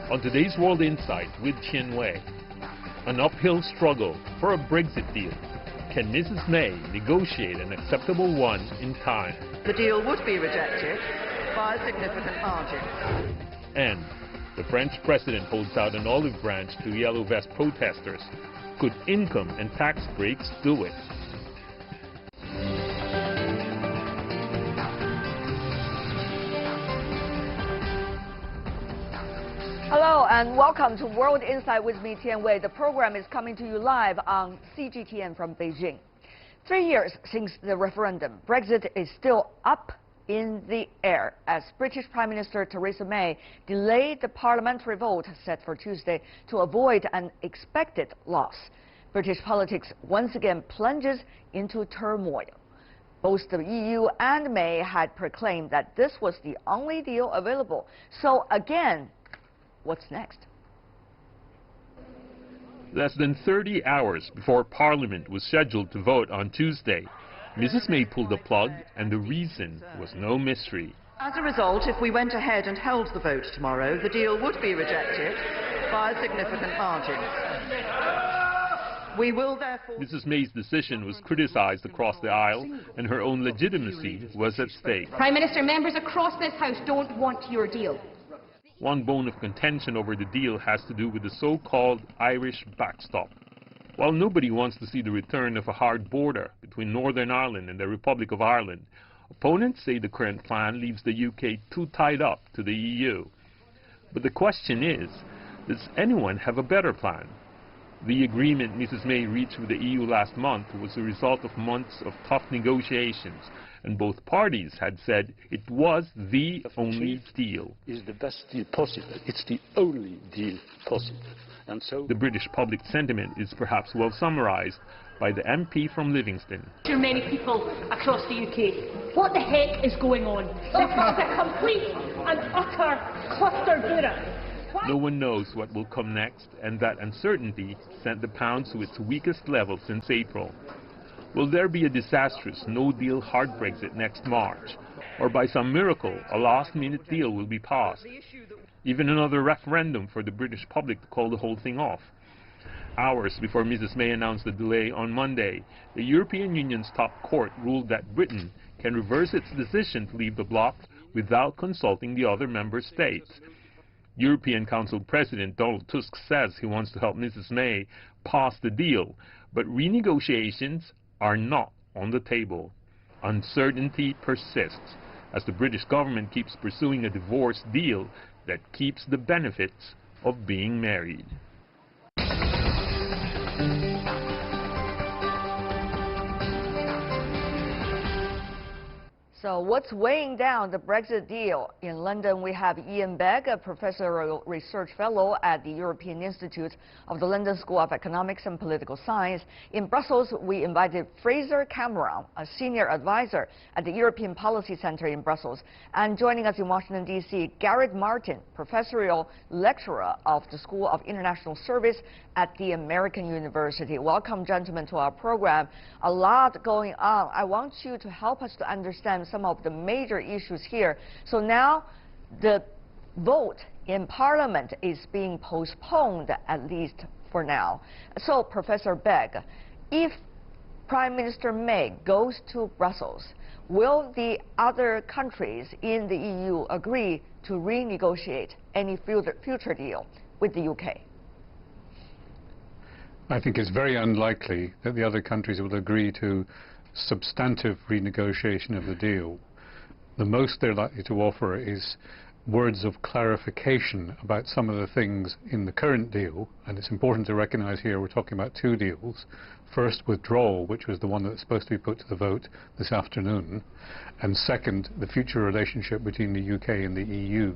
On today's World Insight with Qian Wei, an uphill struggle for a Brexit deal. Can Mrs. May negotiate an acceptable one in time? The deal would be rejected by a significant margin. And the French president holds out an olive branch to Yellow Vest protesters. Could income and tax breaks do it? Hello and welcome to World Insight with me, Tian Wei. The program is coming to you live on CGTN from Beijing. 3 years since the referendum, Brexit is still up in the air as British Prime Minister Theresa May delayed the parliamentary vote set for Tuesday to avoid an expected loss. British politics once again plunges into turmoil. Both the EU and May had proclaimed that this was the only deal available. So again, what's next? Less than 30 hours before Parliament was scheduled to vote on Tuesday, Mrs. May pulled the plug, and the reason was no mystery. As a result, if we went ahead and held the vote tomorrow, the deal would be rejected by a significant margin. We will therefore... Mrs. May's decision was criticized across the aisle, and her own legitimacy was at stake. Prime Minister, members across this House don't want your deal. One bone of contention over the deal has to do with the so-called Irish backstop. While nobody wants to see the return of a hard border between Northern Ireland and the Republic of Ireland, opponents say the current plan leaves the UK too tied up to the EU. But the question is, does anyone have a better plan? The agreement Mrs. May reached with the EU last month was the result of months of tough negotiations, and both parties had said it was the only deal. Is the best deal possible. It's the only deal possible. And so the British public sentiment is perhaps well summarized by the MP from Livingston. Too many people across the UK. What the heck is going on? This is a complete and utter cluster-booter. No one knows what will come next, and that uncertainty sent the pound to its weakest level since April. Will there be a disastrous no-deal hard Brexit next March? Or by some miracle, a last-minute deal will be passed? Even another referendum for the British public to call the whole thing off? Hours before Mrs. May announced the delay on Monday, the European Union's top court ruled that Britain can reverse its decision to leave the bloc without consulting the other member states. European Council President Donald Tusk says he wants to help Mrs. May pass the deal, but renegotiations are not on the table. Uncertainty persists as the British government keeps pursuing a divorce deal that keeps the benefits of being married. So what's weighing down the Brexit deal? In London, we have Ian Begg, a professorial research fellow at the European Institute of the London School of Economics and Political Science. In Brussels, we invited Fraser Cameron, a senior advisor at the European Policy Center in Brussels. And joining us in Washington, D.C., Garrett Martin, professorial lecturer of the School of International Service at the American University. Welcome, gentlemen, to our program. A lot going on. I want you to help us to understand some of the major issues here. So now the vote in Parliament is being postponed, at least for now. So, Professor Begg, if Prime Minister May goes to Brussels, will the other countries in the EU agree to renegotiate any future deal with the UK? I think it's very unlikely that the other countries will agree to substantive renegotiation of the deal. The most they're likely to offer is words of clarification about some of the things in the current deal, and it's important to recognize here we're talking about two deals. First, withdrawal, which was the one that's supposed to be put to the vote this afternoon, and second, the future relationship between the UK and the EU.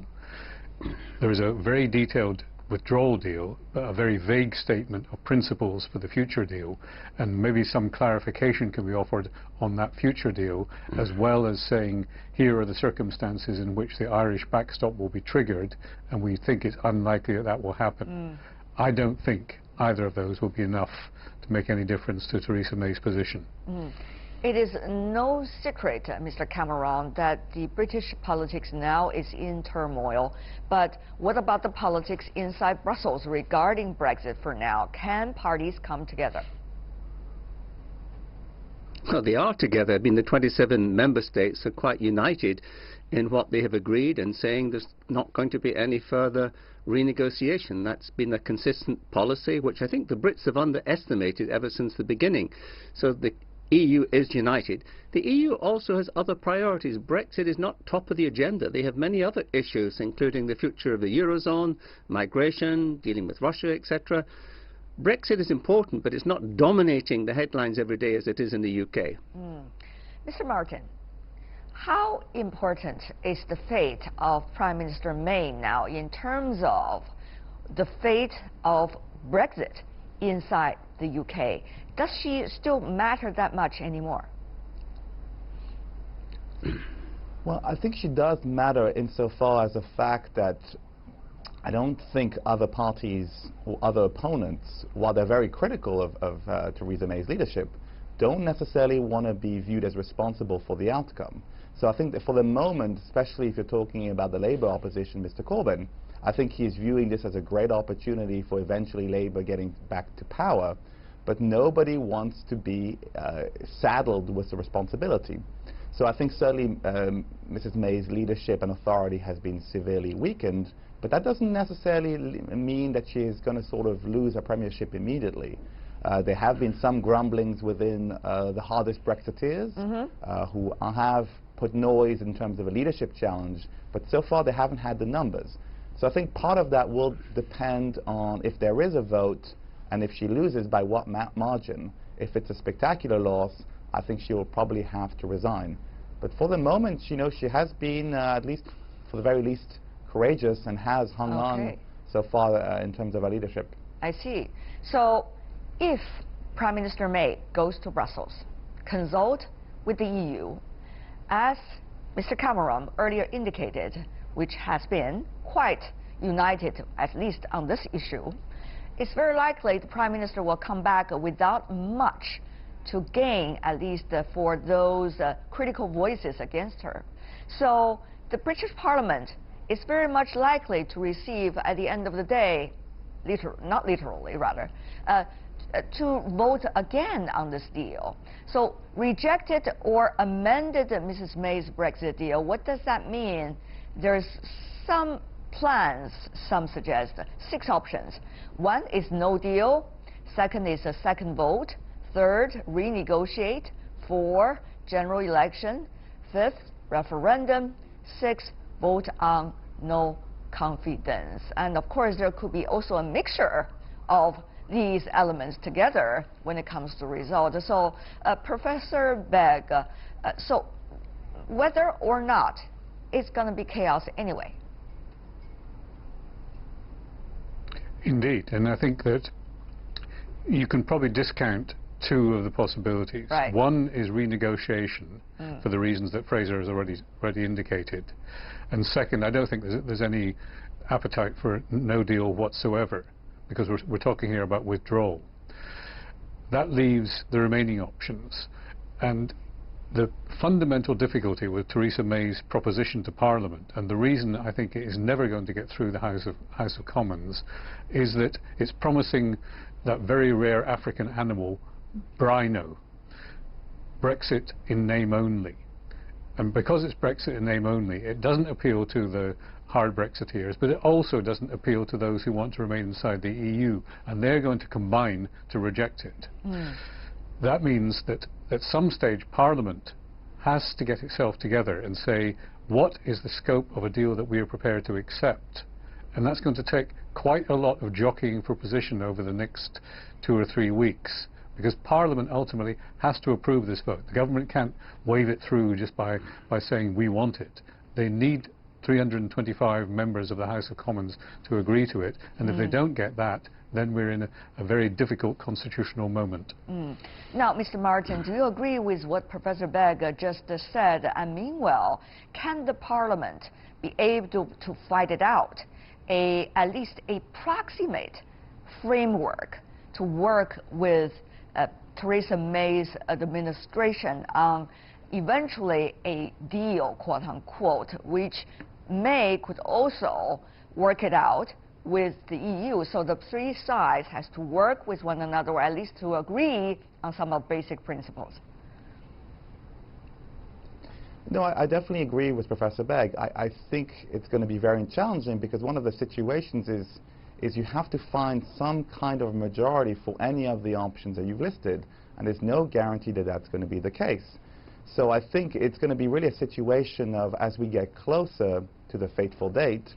There is a very detailed withdrawal deal, but a very vague statement of principles for the future deal, and maybe some clarification can be offered on that future deal, as well as saying here are the circumstances in which the Irish backstop will be triggered, and we think it's unlikely that that will happen. I don't think either of those will be enough to make any difference to Theresa May's position. It is no secret, Mr. Cameron, that the British politics now is in turmoil. But what about the politics inside Brussels regarding Brexit for now? Can parties come together? Well, they are together. I mean, the 27 member states are quite united in what they have agreed and saying there's not going to be any further renegotiation. That's been a consistent policy, which I think the Brits have underestimated ever since the beginning. So the EU is united. The EU also has other priorities. Brexit is not top of the agenda. They have many other issues, including the future of the Eurozone, migration, dealing with Russia, etc. Brexit is important, but it's not dominating the headlines every day as it is in the UK. Mr. Martin, how important is the fate of Prime Minister May now in terms of the fate of Brexit inside the UK? Does she still matter that much anymore? Well, I think she does matter insofar as the fact that I don't think other parties or other opponents, while they're very critical of Theresa May's leadership, don't necessarily want to be viewed as responsible for the outcome. So I think that for the moment, especially if you're talking about the Labour opposition, Mr. Corbyn, I think he's viewing this as a great opportunity for eventually Labour getting back to power, but nobody wants to be saddled with the responsibility. So I think certainly Mrs. May's leadership and authority has been severely weakened, but that doesn't necessarily mean that she is going to sort of lose her premiership immediately. There have been some grumblings within the hardest Brexiteers who have put noise in terms of a leadership challenge, but so far they haven't had the numbers. So I think part of that will depend on if there is a vote and if she loses by what margin. If it's a spectacular loss, I think she will probably have to resign. But for the moment, you know, she has been, at least for the very least, courageous and has hung on so far in terms of her leadership. I see. So if Prime Minister May goes to Brussels, consult with the EU, as Mr. Cameron earlier indicated, which has been quite united, at least on this issue, it's very likely the Prime Minister will come back without much to gain, at least for those critical voices against her. So the British Parliament is very much likely to receive, at the end of the day, not literally rather, to vote again on this deal. So rejected or amended Mrs. May's Brexit deal, what does that mean? There's some plans, some suggest 6 options. 1 is no deal, 2nd is a second vote, 3rd, renegotiate, 4, general election, 5th, referendum, 6th, vote on no confidence. And of course, there could be also a mixture of these elements together when it comes to results. So, Professor Begg, so whether or not it's going to be chaos anyway. Indeed, and I think that you can probably discount 2 of the possibilities. Right. 1 is renegotiation for the reasons that Fraser has already indicated, and 2nd, I don't think there's any appetite for no deal whatsoever, because we're talking here about withdrawal. That leaves the remaining options, and the fundamental difficulty with Theresa May's proposition to Parliament, and the reason I think it is never going to get through the House of Commons, is that it's promising that very rare African animal, Brino, Brexit in name only. And because it's Brexit in name only, it doesn't appeal to the hard Brexiteers, but it also doesn't appeal to those who want to remain inside the EU, and they're going to combine to reject it. That means that at some stage Parliament has to get itself together and say, what is the scope of a deal that we are prepared to accept? And that's going to take quite a lot of jockeying for position over the next 2 or 3 weeks, because Parliament ultimately has to approve this vote. The government can't wave it through just by saying we want it. They need 325 members of the House of Commons to agree to it, and if they don't get that, then we're in a very difficult constitutional moment. Now, Mr. Martin, do you agree with what Professor Begg just said? And meanwhile, can the Parliament be able to fight it out, at least a proximate framework to work with Theresa May's administration on eventually a deal, quote unquote, which May could also work it out with the EU. So the three sides has to work with one another, or at least to agree on some of basic principles. No, I definitely agree with Professor Begg. I think it's going to be very challenging because one of the situations is you have to find some kind of majority for any of the options that you've listed, and there's no guarantee that that's going to be the case. So I think it's going to be really a situation of, as we get closer to the fateful date,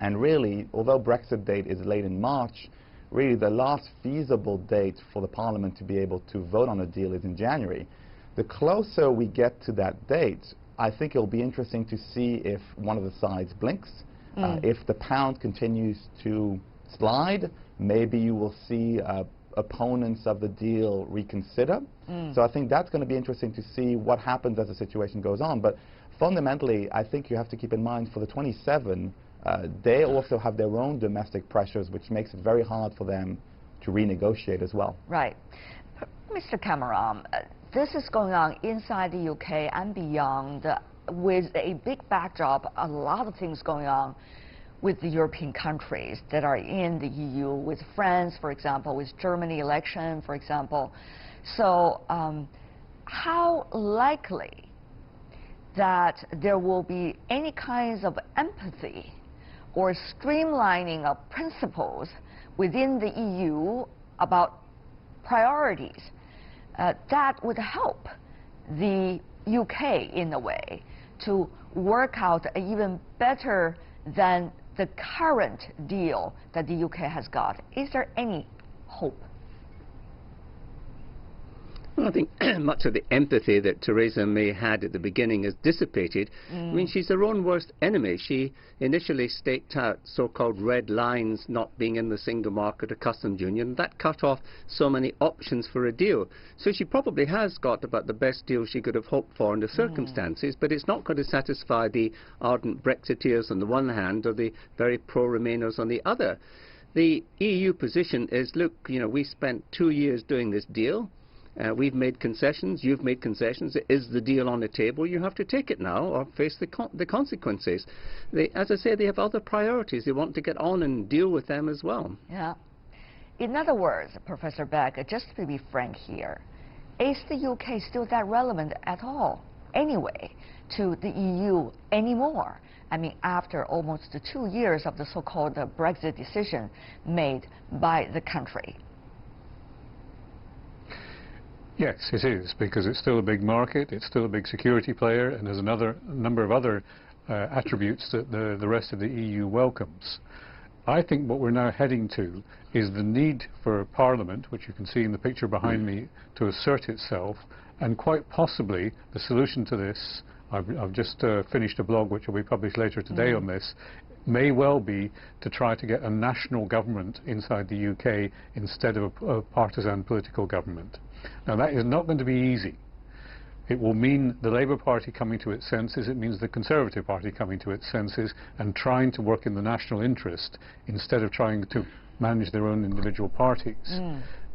and really, although Brexit date is late in March, really the last feasible date for the Parliament to be able to vote on a deal is in January. The closer we get to that date, I think it'll be interesting to see if one of the sides blinks. If the pound continues to slide, maybe you will see opponents of the deal reconsider. So I think that's going to be interesting to see what happens as the situation goes on. But fundamentally, I think you have to keep in mind for the 27, they also have their own domestic pressures, which makes it very hard for them to renegotiate as well. Right. Mr. Cameron, this is going on inside the UK and beyond with a big backdrop, a lot of things going on with the European countries that are in the EU, with France, for example, with Germany election, for example. So how likely that there will be any kinds of empathy or streamlining of principles within the EU about priorities that would help the UK in a way to work out even better than the current deal that the UK has got? Is there any hope? Well, I think much of the empathy that Theresa May had at the beginning has dissipated. I mean, she's her own worst enemy. She initially staked out so-called red lines, not being in the single market or customs union. That cut off so many options for a deal. So she probably has got about the best deal she could have hoped for in the circumstances, but it's not going to satisfy the ardent Brexiteers on the one hand or the very pro-Remainers on the other. The EU position is, look, you know, we spent 2 years doing this deal. We've made concessions, you've made concessions. Is the deal on the table? You have to take it now or face the consequences. As I say, they have other priorities. They want to get on and deal with them as well. Yeah. In other words, Professor Begg, just to be frank here, is the UK still that relevant at all, anyway, to the EU anymore? I mean, after almost 2 years of the so-called Brexit decision made by the country. Yes, it is, because it's still a big market, it's still a big security player, and there's another number of other attributes that the rest of the EU welcomes. I think what we're now heading to is the need for Parliament, which you can see in the picture behind me, to assert itself, and quite possibly the solution to this, I've just finished a blog which will be published later today on this, may well be to try to get a national government inside the UK instead of a partisan political government. Now that is not going to be easy. It will mean the Labour Party coming to its senses, it means the Conservative Party coming to its senses and trying to work in the national interest instead of trying to manage their own individual parties.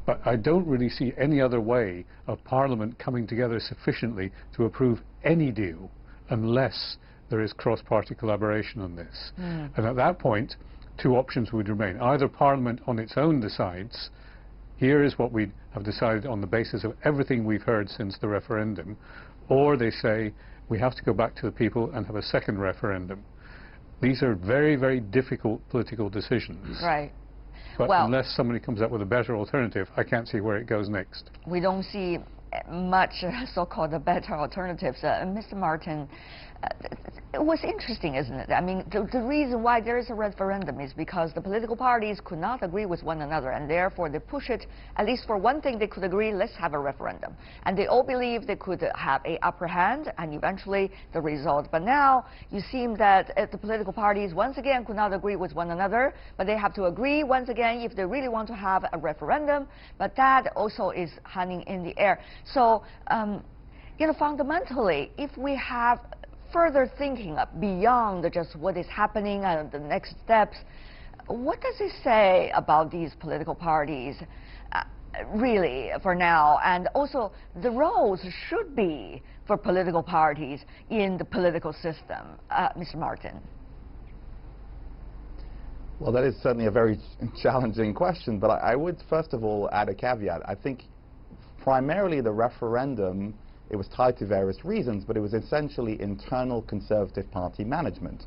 But I don't really see any other way of Parliament coming together sufficiently to approve any deal unless there is cross-party collaboration on this. And at that point, two options would remain. Either Parliament on its own decides, here is what we have decided on the basis of everything we've heard since the referendum, or they say we have to go back to the people and have a second referendum. These are very, very difficult political decisions. Right. But well, unless somebody comes up with a better alternative, I can't see where it goes next. We don't see much so-called better alternatives. Mr. Martin, it was interesting, isn't it? I mean, the reason why there is a referendum is because the political parties could not agree with one another, and therefore they push it, at least for one thing they could agree, let's have a referendum. And they all believe they could have an upper hand, and eventually the result. But now, you seem that the political parties once again could not agree with one another, but they have to agree once again if they really want to have a referendum, but that also is hanging in the air. So, you know, fundamentally, if we have further thinking beyond just what is happening and the next steps, what does it say about these political parties? really, for now, and also the roles should be for political parties in the political system? Mr. Martin. Well, that is certainly a very challenging question, but I would first of all add a caveat. I think primarily the referendum, it was tied to various reasons, but it was essentially internal Conservative Party management.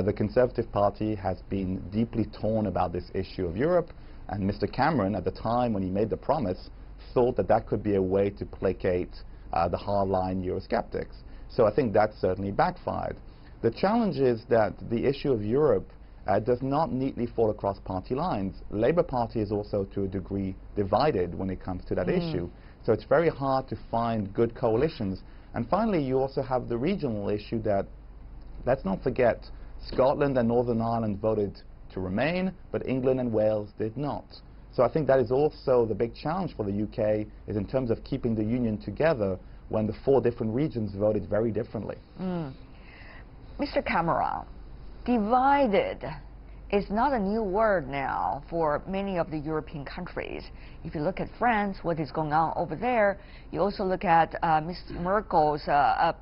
The Conservative Party has been deeply torn about this issue of Europe, and Mr. Cameron, at the time when he made the promise, thought that that could be a way to placate the hardline Eurosceptics. So I think that certainly backfired. The challenge is that the issue of Europe does not neatly fall across party lines. Labour Party is also, to a degree, divided when it comes to that issue. So it's very hard to find good coalitions. And finally, you also have the regional issue that, let's not forget, Scotland and Northern Ireland voted to remain, but England and Wales did not. So I think that is also the big challenge for the UK, is in terms of keeping the union together when the 4 different regions voted very differently. Mr. Cameron, divided is not a new word now for many of the European countries. If you look at France, what is going on over there, you also look at Ms. Merkel's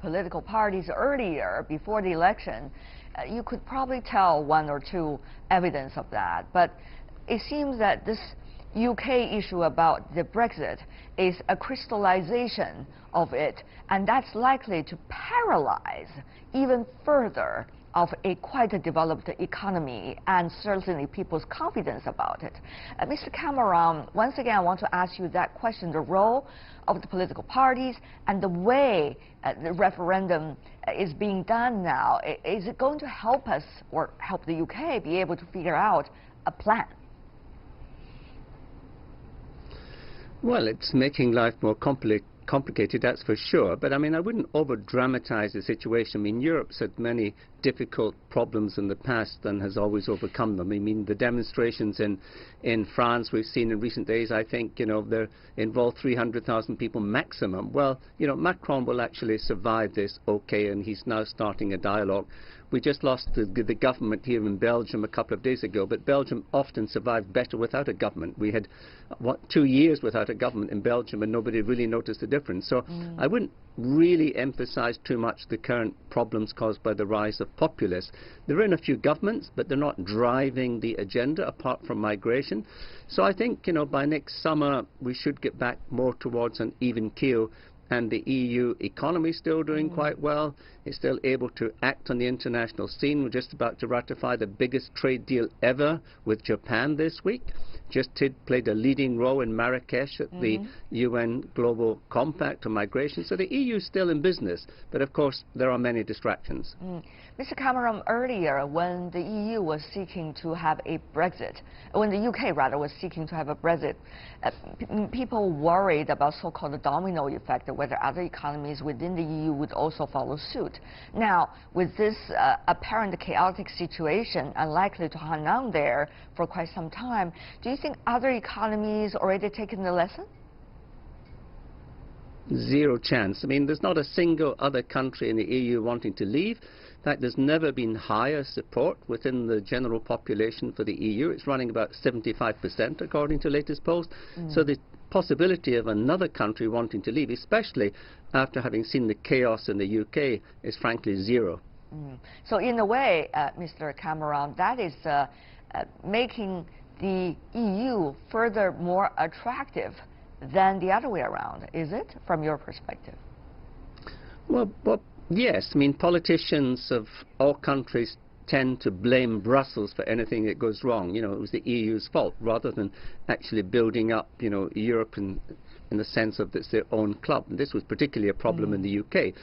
political parties earlier, before the election, you could probably tell 1 or 2 evidence of that. But it seems that this UK issue about the Brexit is a crystallization of it, and that's likely to paralyze even further of a quite a developed economy and certainly people's confidence about it. Mr. Cameron, once again, I want to ask you that question, the role of the political parties and the way the referendum is being done now. Is it going to help us or help the UK be able to figure out a plan? Well, it's making life more complicated, that's for sure. But I mean, I wouldn't over-dramatize the situation. I mean, Europe's had many difficult problems in the past and has always overcome them. I mean, the demonstrations in France we've seen in recent days, I think, you know, they're involved 300,000 people maximum. Well, you know, Macron will actually survive this okay, and he's now starting a dialogue. We just lost the government here in Belgium a couple of days ago, but Belgium often survived better without a government. We had, 2 years without a government in Belgium, and nobody really noticed the difference. So I wouldn't really emphasize too much the current problems caused by the rise of populists. They're in a few governments, but they're not driving the agenda apart from migration. So I think, you know, by next summer we should get back more towards an even keel. And the EU economy is still doing quite well. It's still able to act on the international scene. We're just about to ratify the biggest trade deal ever with Japan this week. Just played a leading role in Marrakesh at the UN Global Compact on migration. So the EU is still in business, but of course there are many distractions. Mr. Cameron, earlier when the EU was seeking to have a Brexit, when the UK rather was seeking to have a Brexit, people worried about so-called domino effect, whether other economies within the EU would also follow suit. Now, with this apparent chaotic situation unlikely to hang on there for quite some time, do you think other economies already taken the lesson? Zero chance. I mean, there's not a single other country in the EU wanting to leave. In fact, there's never been higher support within the general population for the EU. It's running about 75% according to latest polls. So the possibility of another country wanting to leave, especially after having seen the chaos in the UK, is frankly zero. So in a way, Mr. Cameron, that is making the EU further more attractive than the other way around, is it, from your perspective? Well, yes. I mean, politicians of all countries tend to blame Brussels for anything that goes wrong. You know, it was the EU's fault, rather than actually building up, you know, Europe in the sense of it's their own club. And this was particularly a problem in the UK.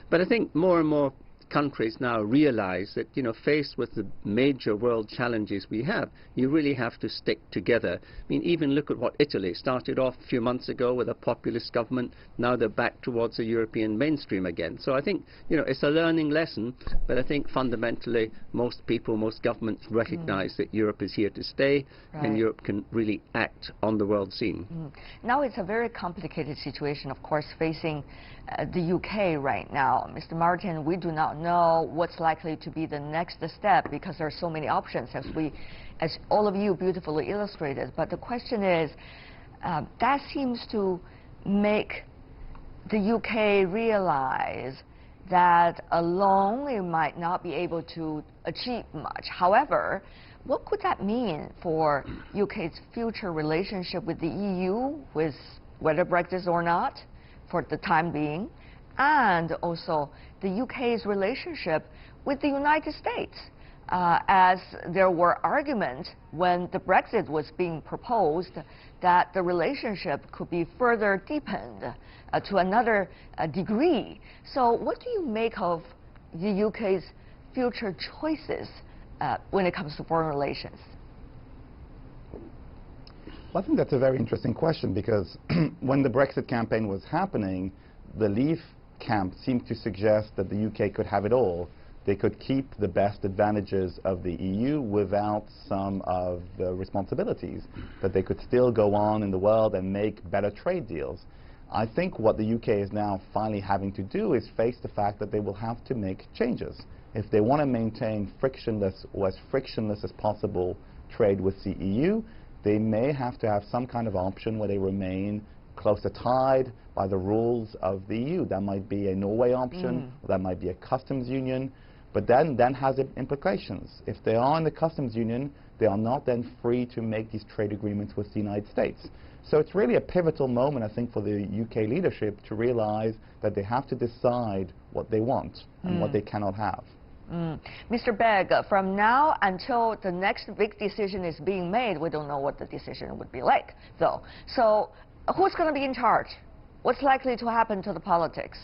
But I think more and more countries now realize that, you know, faced with the major world challenges we have, you really have to stick together. I mean, even look at what Italy started off a few months ago with a populist government. Now they're back towards the European mainstream again. So I think, you know, it's a learning lesson, but I think fundamentally most people, most governments recognize that Europe is here to stay, and Europe can really act on the world scene. Now it's a very complicated situation, of course, facing the UK right now. Mr. Martin, we do not know what's likely to be the next step because there are so many options, as all of you beautifully illustrated. But the question is, That seems to make the UK realize that alone it might not be able to achieve much. However, what could that mean for UK's future relationship with the EU, with whether Brexit or not, for the time being, and also the UK's relationship with the United States? As there were arguments when the Brexit was being proposed that the relationship could be further deepened to another degree. So what do you make of the UK's future choices when it comes to foreign relations? Well, I think that's a very interesting question, because when the Brexit campaign was happening, the Leave camp seemed to suggest that the UK could have it all. They could keep the best advantages of the EU without some of the responsibilities, that they could still go on in the world and make better trade deals. I think what the UK is now finally having to do is face the fact that they will have to make changes. If they want to maintain frictionless, or as frictionless as possible, trade with the EU, they may have to have some kind of option where they remain closer tied by the rules of the EU. That might be a Norway option, or that might be a customs union, but then has implications. If they are in the customs union, they are not then free to make these trade agreements with the United States. So it's really a pivotal moment, I think, for the UK leadership to realize that they have to decide what they want and what they cannot have. Mr. Begg, from now until the next big decision is being made, we don't know what the decision would be like, though. So who's going to be in charge? What's likely to happen to the politics?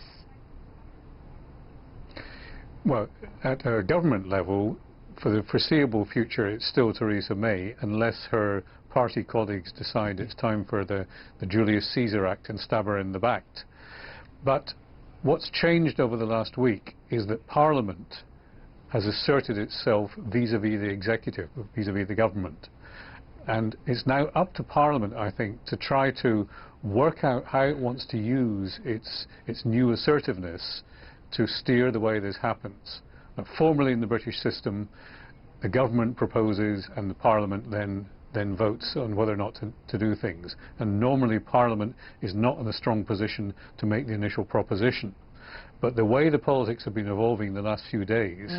Well, at a government level, for the foreseeable future, it's still Theresa May, unless her party colleagues decide it's time for the Julius Caesar Act and stab her in the back. But what's changed over the last week is that Parliament has asserted itself vis-à-vis the executive, vis-à-vis the government. And it's now up to Parliament, I think, to try to work out how it wants to use its new assertiveness to steer the way this happens. Formally in the British system, the government proposes and the Parliament then votes on whether or not to do things. And normally Parliament is not in a strong position to make the initial proposition. But the way the politics have been evolving the last few days,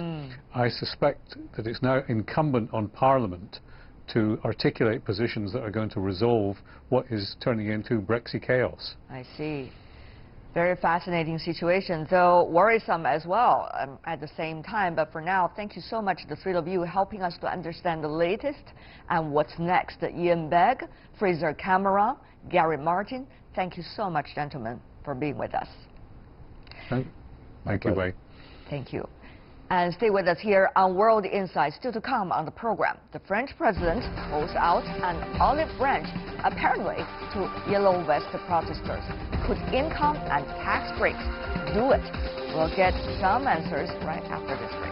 I suspect that it's now incumbent on Parliament to articulate positions that are going to resolve what is turning into Brexit chaos. I see. Very fascinating situation, though worrisome as well at the same time. But for now, thank you so much, the three of you, helping us to understand the latest and what's next. Ian Begg, Fraser Cameron, Gary Martin, thank you so much, gentlemen, for being with us. Thank you, Wei. Thank you. And stay with us here on World Insight. Still to come on the program, the French president holds out an olive branch, apparently to Yellow Vest protesters. Could income and tax breaks do it? We'll get some answers right after this break.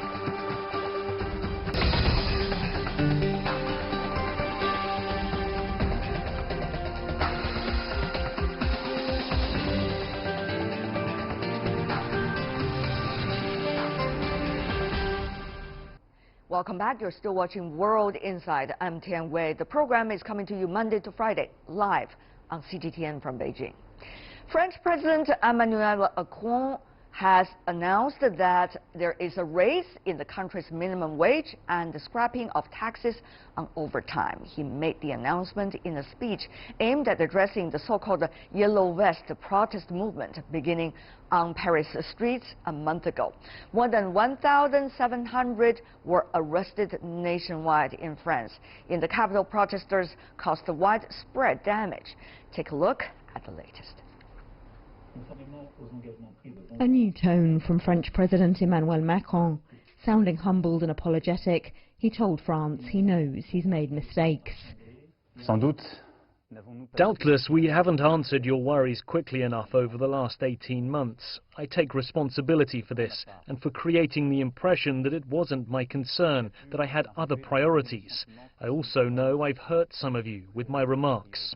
Welcome back. You're still watching World Insight. I'm Tian Wei. The program is coming to you Monday to Friday, live on CGTN from Beijing. French President Emmanuel Macron has announced that there is a raise in the country's minimum wage and the scrapping of taxes on overtime. He made the announcement in a speech aimed at addressing the so-called Yellow Vest protest movement beginning on Paris streets a month ago. More than 1,700 were arrested nationwide in France. In the capital, protesters caused widespread damage. Take a look at the latest. A new tone from French President Emmanuel Macron. Sounding humbled and apologetic, he told France he knows he's made mistakes. Doubtless we haven't answered your worries quickly enough over the last 18 months. I take responsibility for this and for creating the impression that it wasn't my concern, that I had other priorities. I also know I've hurt some of you with my remarks.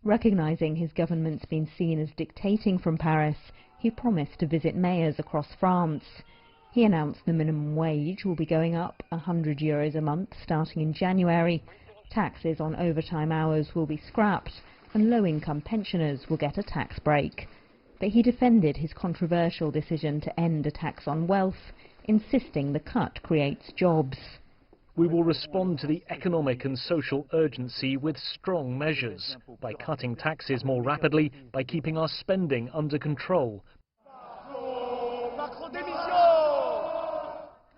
Recognising his government's been seen as dictating from Paris, he promised to visit mayors across France. He announced the minimum wage will be going up €100 a month starting in January. Taxes on overtime hours will be scrapped and low-income pensioners will get a tax break. But he defended his controversial decision to end a tax on wealth, insisting the cut creates jobs. We will respond to the economic and social urgency with strong measures, by cutting taxes more rapidly, by keeping our spending under control.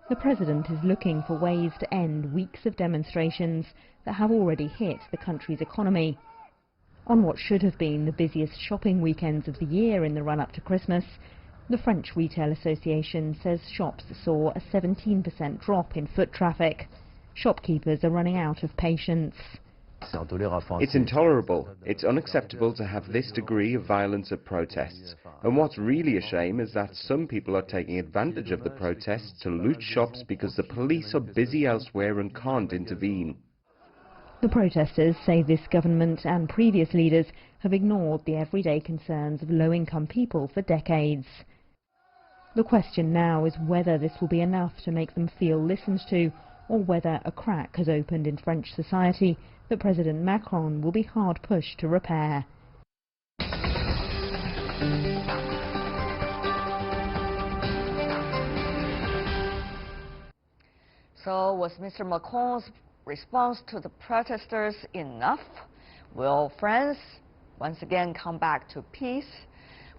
The president is looking for ways to end weeks of demonstrations that have already hit the country's economy. On what should have been the busiest shopping weekends of the year in the run-up to Christmas, the French Retail Association says shops saw a 17% drop in foot traffic. Shopkeepers are running out of patience. It's intolerable. It's unacceptable to have this degree of violence at protests. And what's really a shame is that some people are taking advantage of the protests to loot shops because the police are busy elsewhere and can't intervene. The protesters say this government and previous leaders have ignored the everyday concerns of low-income people for decades. The question now is whether this will be enough to make them feel listened to, or whether a crack has opened in French society that President Macron will be hard pushed to repair. So was Mr. Macron's response to the protesters enough? Will France once again come back to peace?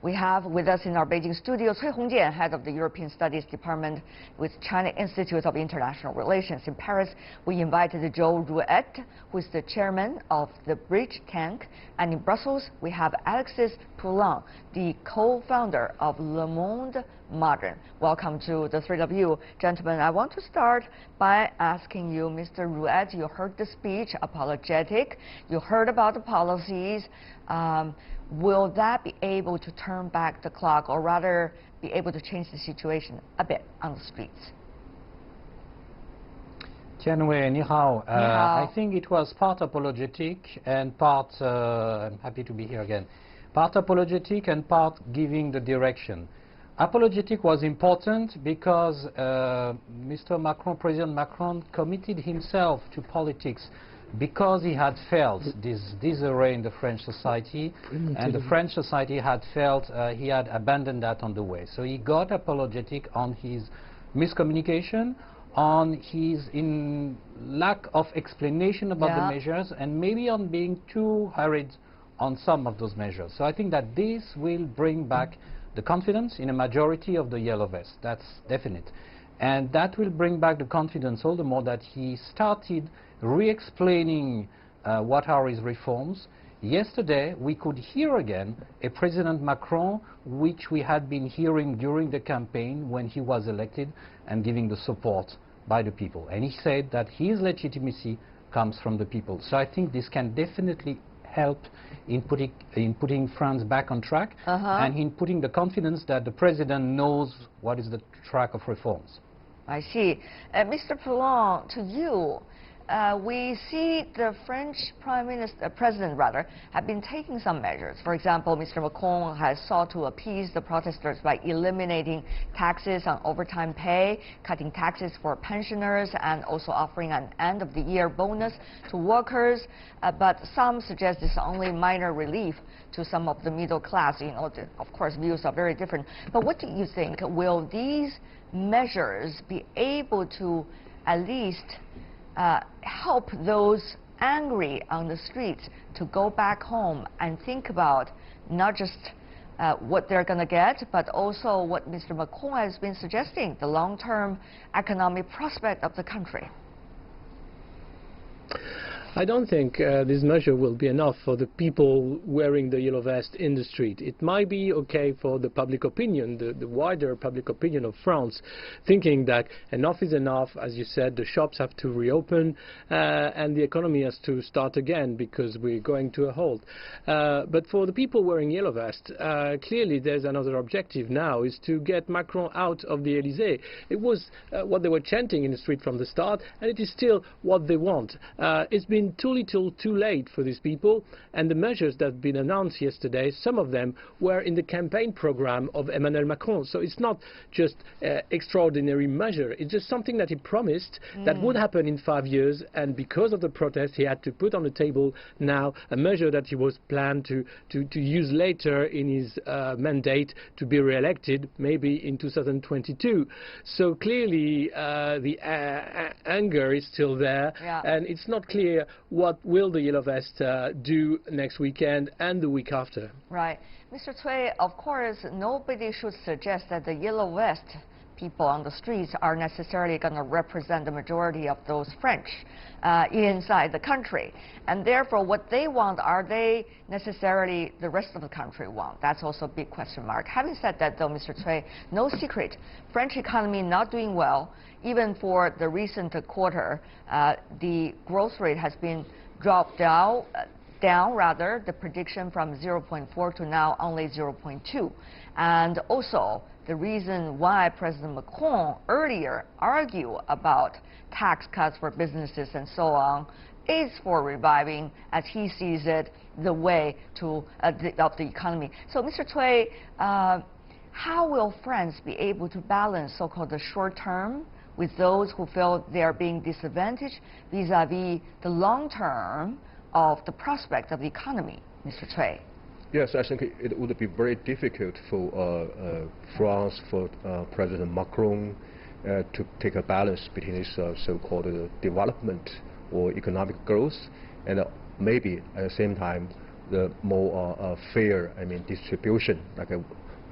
We have with us in our Beijing studio Cui Hongjian, head of the European Studies Department with China Institute of International Relations. In Paris, we invited Joe Ruet, who is the chairman of the Bridge Tank. And in Brussels, we have Alexis Poulain, the co-founder of Le Monde Modern. Welcome to the three of you. Gentlemen, I want to start by asking you, Mr. Ruet, you heard the speech, apologetic. You heard about the policies. Will that be able to turn back the clock, or rather be able to change the situation a bit on the streets? Tianwei, ni hao. I think it was part apologetic and part, I'm happy to be here again, part apologetic and part giving the direction. Apologetic was important because President Macron committed himself to politics because he had felt this disarray in the French society, and the French society had felt he had abandoned that on the way. So he got apologetic on his miscommunication, on his lack of explanation about the measures, and maybe on being too hurried on some of those measures. So I think that this will bring back the confidence in a majority of the yellow vests. That's definite. And that will bring back the confidence all the more that he started re-explaining what are his reforms. Yesterday, we could hear again a President Macron, which we had been hearing during the campaign when he was elected and giving the support by the people. And he said that his legitimacy comes from the people. So I think this can definitely help in putting France back on track and in putting the confidence that the President knows what is the track of reforms. I see. Mr. Poulain, to you, we see the French President have been taking some measures. For example, Mr. Macron has sought to appease the protesters by eliminating taxes on overtime pay, cutting taxes for pensioners, and also offering an end-of-the-year bonus to workers. But some suggest this is only minor relief to some of the middle class. You know, of course, views are very different. But what do you think? Will these measures be able to at least help those angry on the streets to go back home and think about not just what they're going to get, but also what Mr. Macron has been suggesting, the long-term economic prospect of the country? I don't think this measure will be enough for the people wearing the yellow vest in the street. It might be okay for the public opinion, the wider public opinion of France, thinking that enough is enough. As you said, the shops have to reopen and the economy has to start again because we're going to a halt. But for the people wearing yellow vest, clearly there's another objective now, is to get Macron out of the Élysée. It was what they were chanting in the street from the start, and it is still what they want. It's been been too little too late for these people, and the measures that have been announced yesterday, some of them were in the campaign program of Emmanuel Macron. So it's not just extraordinary measure, it's just something that he promised that would happen in 5 years, and because of the protest he had to put on the table now a measure that he was planned to use later in his mandate to be re-elected, maybe in 2022. So clearly the anger is still there, and it's not clear what will the Yellow Vest do next weekend and the week after. Right. Mr. Cui, of course, nobody should suggest that the Yellow Vest people on the streets are necessarily going to represent the majority of those French inside the country. And therefore, what they want, are they necessarily the rest of the country want? That's also a big question mark. Having said that, though, Mr. Cui, no secret, French economy not doing well. Even for the recent quarter, the growth rate has been dropped down, the prediction from 0.4 to now only 0.2. And also, the reason why President Macron earlier argued about tax cuts for businesses and so on is for reviving, as he sees it, the way to of the economy. So, Mr. Cui, how will France be able to balance so-called the short term with those who feel they are being disadvantaged vis-à-vis the long term of the prospect of the economy, Mr. Cui? Yes, I think it would be very difficult for France, for President Macron to take a balance between this so-called development or economic growth and maybe at the same time the more fair, distribution, like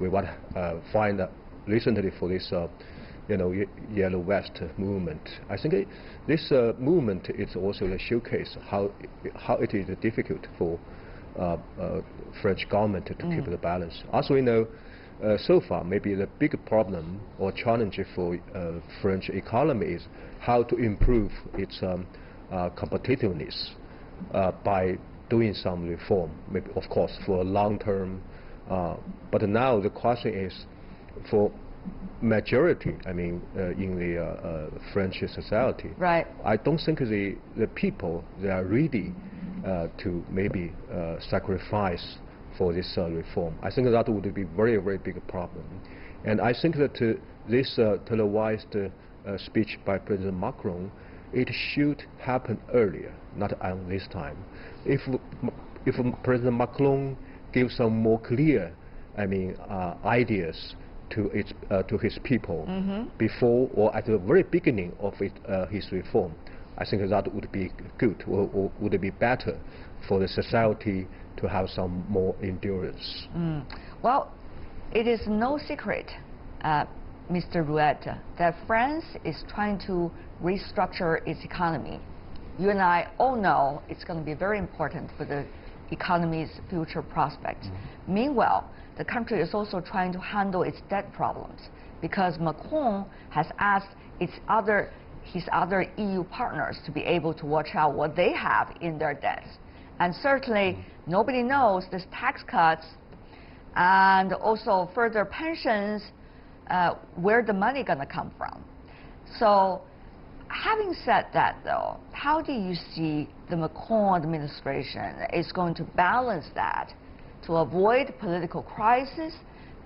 we want to find recently for this Yellow Vest movement. I think this movement is also a showcase how it is difficult for French government to keep the balance. Also, we know so far maybe the big problem or challenge for French economy is how to improve its competitiveness by doing some reform, maybe of course for long term. But now the question is for majority, in the French society. Right. I don't think the people, they are ready to maybe sacrifice for this reform. I think that would be very, very big problem. And I think that this televised speech by President Macron, it should happen earlier, not on this time. If President Macron gives some more clear, ideas to his people before or at the very beginning of his reform, I think that would be good, or would be better for the society to have some more endurance. Well, it is no secret, Mr. Rouet, that France is trying to restructure its economy. You and I all know it's going to be very important for the economy's future prospects. Meanwhile, the country is also trying to handle its debt problems, because Macron has asked his other EU partners to be able to watch out what they have in their debts. And certainly nobody knows this tax cuts and also further pensions, where the money going to come from. So having said that, though, how do you see the Macron administration is going to balance that to avoid political crisis,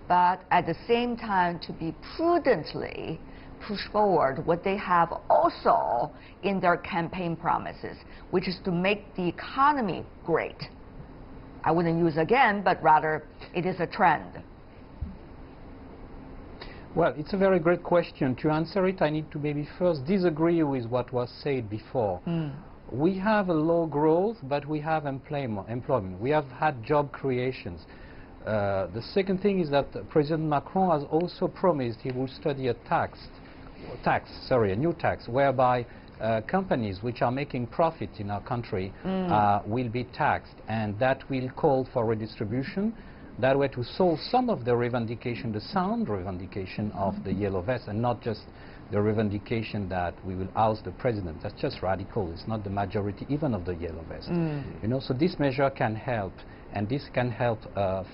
but at the same time to be prudently push forward what they have also in their campaign promises, which is to make the economy great? I wouldn't use again, but rather it is a trend. Well, it's a very great question. To answer it, I need to maybe first disagree with what was said before. We have a low growth, but we have employment. We have had job creations. The second thing is that President Macron has also promised he will study a new tax, whereby companies which are making profit in our country will be taxed, and that will call for redistribution. That way to solve some of the revendication, the sound revendication of the Yellow Vest, and not just the revendication that we will oust the president. That's just radical. It's not the majority even of the Yellow Vest. You know, so this measure can help, and this can help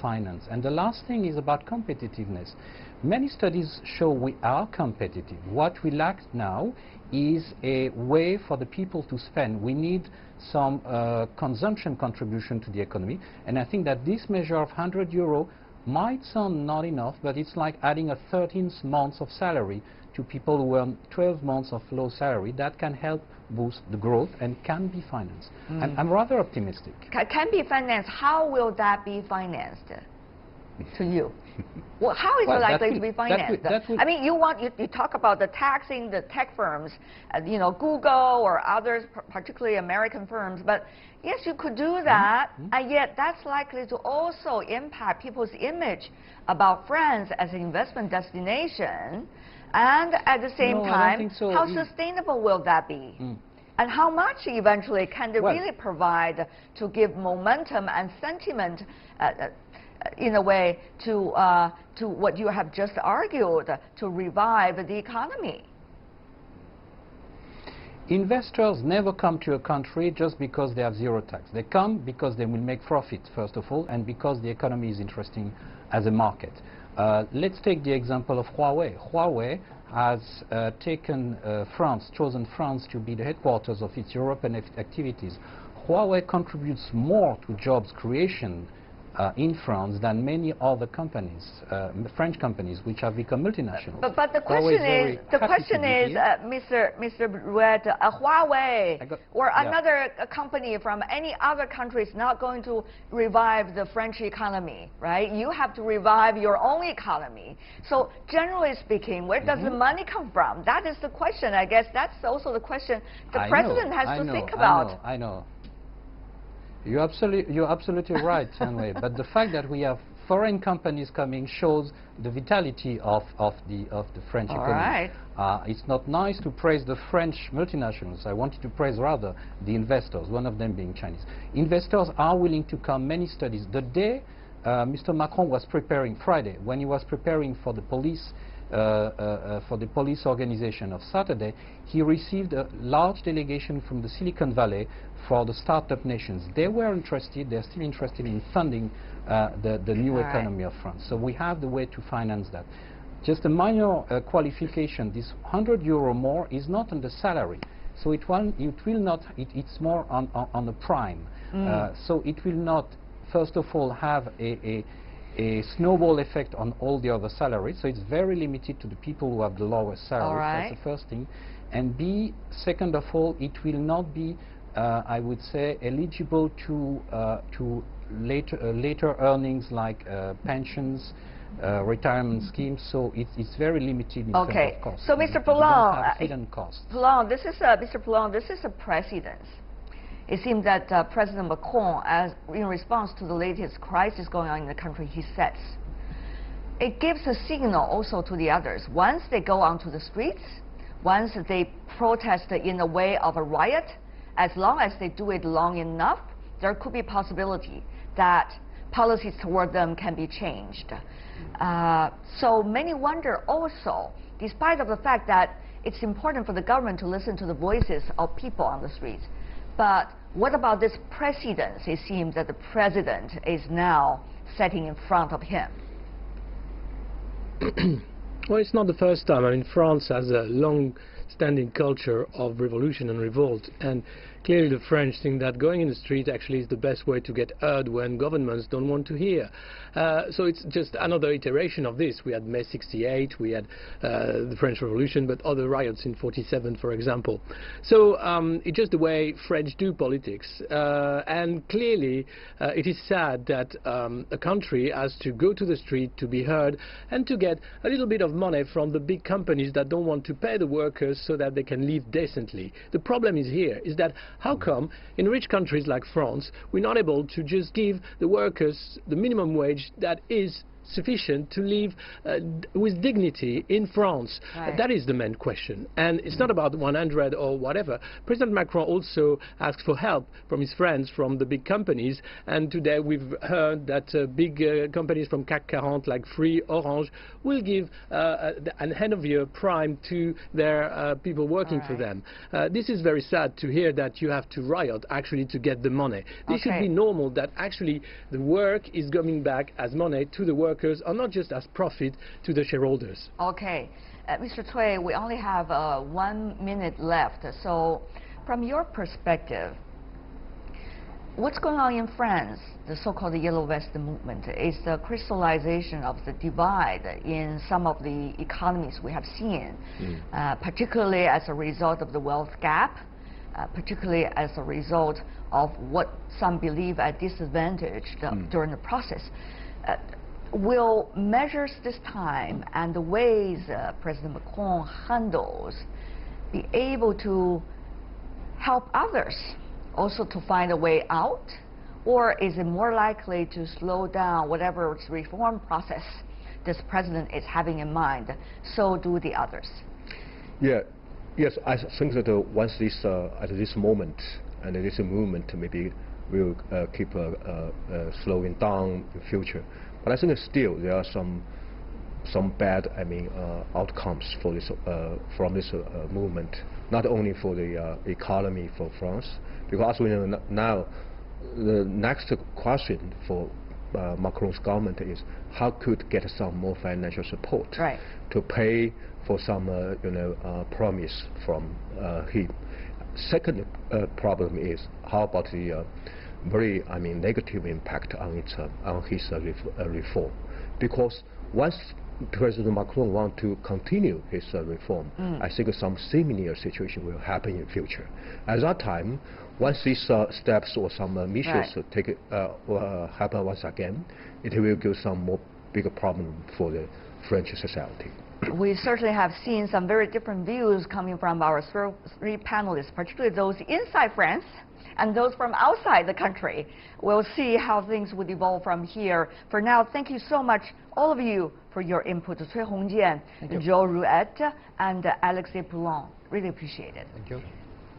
finance. And the last thing is about competitiveness. Many studies show we are competitive. What we lack now is a way for the people to spend. We need some consumption contribution to the economy, and I think that this measure of €100 might sound not enough, but it's like adding a 13th month of salary to people who earn 12 months of low salary. That can help boost the growth and can be financed. I'm rather optimistic. Can be financed. How will that be financed to you? Well, how is it likely to be financed? I mean, you talk about the taxing the tech firms, you know, Google or others, particularly American firms, but yes, you could do that, and yet that's likely to also impact people's image about France as an investment destination, and at the same time, how sustainable will that be? And how much eventually can they really provide to give momentum and sentiment in a way to what you have just argued, to revive the economy? Investors never come to a country just because they have zero tax. They come because they will make profit, first of all, and because the economy is interesting as a market. Let's take the example of Huawei. Huawei has chosen France to be the headquarters of its European activities. Huawei contributes more to jobs creation in France than many other companies, French companies, which have become multinational. But the question is, Mr. Brouet, Huawei or another company from any other country is not going to revive the French economy, right? You have to revive your own economy. So generally speaking, where does the money come from? That is the question. I guess that's also the question the president has to think about. I know. You're absolutely right, Tianwei. But the fact that we have foreign companies coming shows the vitality of the French economy. It's not nice to praise the French multinationals. I wanted to praise rather the investors, one of them being Chinese. Investors are willing to come. Many studies. The day Mr. Macron was preparing, Friday, when he was preparing for the police organization of Saturday, he received a large delegation from the Silicon Valley for the startup nations. They were interested, they're still interested in funding the new economy of France. So we have the way to finance that. Just a minor qualification, this €100 more is not on the salary. So it's more on the prime. So it will not, first of all, have a snowball effect on all the other salaries, so it's very limited to the people who have the lowest salaries. That's the first thing. And B, second of all, it will not be, I would say, eligible to later earnings like pensions, retirement schemes. So it's very limited in terms of cost. So Mr. Poulin, hidden costs. Mr. Poulin, this is a precedent. It seems that President Macron, in response to the latest crisis going on in the country, he sets. It gives a signal also to the others. Once they go onto the streets, once they protest in the way of a riot, as long as they do it long enough, there could be possibility that policies toward them can be changed. So many wonder also, despite of the fact that it's important for the government to listen to the voices of people on the streets, but what about this precedence it seems that the president is now setting in front of him? Well, it's not the first time. I mean, France has a long-standing culture of revolution and revolt, and clearly the French think that going in the street actually is the best way to get heard when governments don't want to hear. So it's just another iteration of this. We had May 68, we had the French Revolution, but other riots in 47, for example. So it's just the way French do politics. And clearly it is sad that a country has to go to the street to be heard and to get a little bit of money from the big companies that don't want to pay the workers so that they can live decently. The problem is here, is that how come in rich countries like France we're not able to just give the workers the minimum wage that is sufficient to live with dignity in France? Right. That is the main question. And it's not about 100 or whatever. President Macron also asked for help from his friends from the big companies. And today we've heard that big companies from CAC 40 like Free, Orange will give an end-of-year prime to their people working for them. This is very sad to hear that you have to riot actually to get the money. This should be normal, that actually the work is coming back as money to the workers or not just as profit to the shareholders. Okay. Mr. Cui, we only have 1 minute left. So from your perspective, what's going on in France, the so-called Yellow Vest movement, is the crystallization of the divide in some of the economies we have seen, particularly as a result of the wealth gap, particularly as a result of what some believe a disadvantage during the process. Will measures this time and the ways President Macron handles be able to help others also to find a way out? Or is it more likely to slow down whatever reform process this president is having in mind? So do the others. Yeah. Yes, I think that once this, at this moment, and this movement maybe will keep slowing down in the future. But I think still there are some bad, outcomes for this from this movement. Not only for the economy for France, because as we know now, the next question for Macron's government is how could get some more financial support to pay for some promise from him. Second problem is how about the very negative impact on his reform, because once President Macron wants to continue his reform, I think some similar situation will happen in the future. At that time, once these steps or some measures happen once again, it will give some more bigger problem for the French society. We certainly have seen some very different views coming from our three panelists, particularly those inside France and those from outside the country. We'll see how things would evolve from here. For now, thank you so much, all of you, for your input. Cui Hongjian, Joe Ruette, and Alexis Poulin. Really appreciate it. Thank you.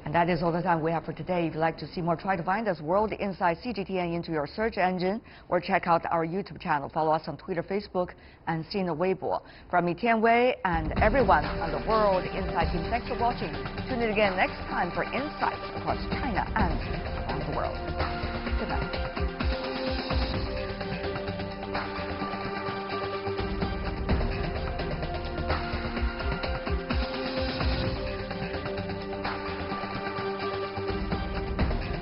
And that is all the time we have for today. If you'd like to see more, try to find us World Insight CGTN into your search engine, or check out our YouTube channel. Follow us on Twitter, Facebook, and Sina Weibo. From me, Tian Wei, and everyone on the World Insight team, thanks for watching. Tune in again next time for insights across China and around the world.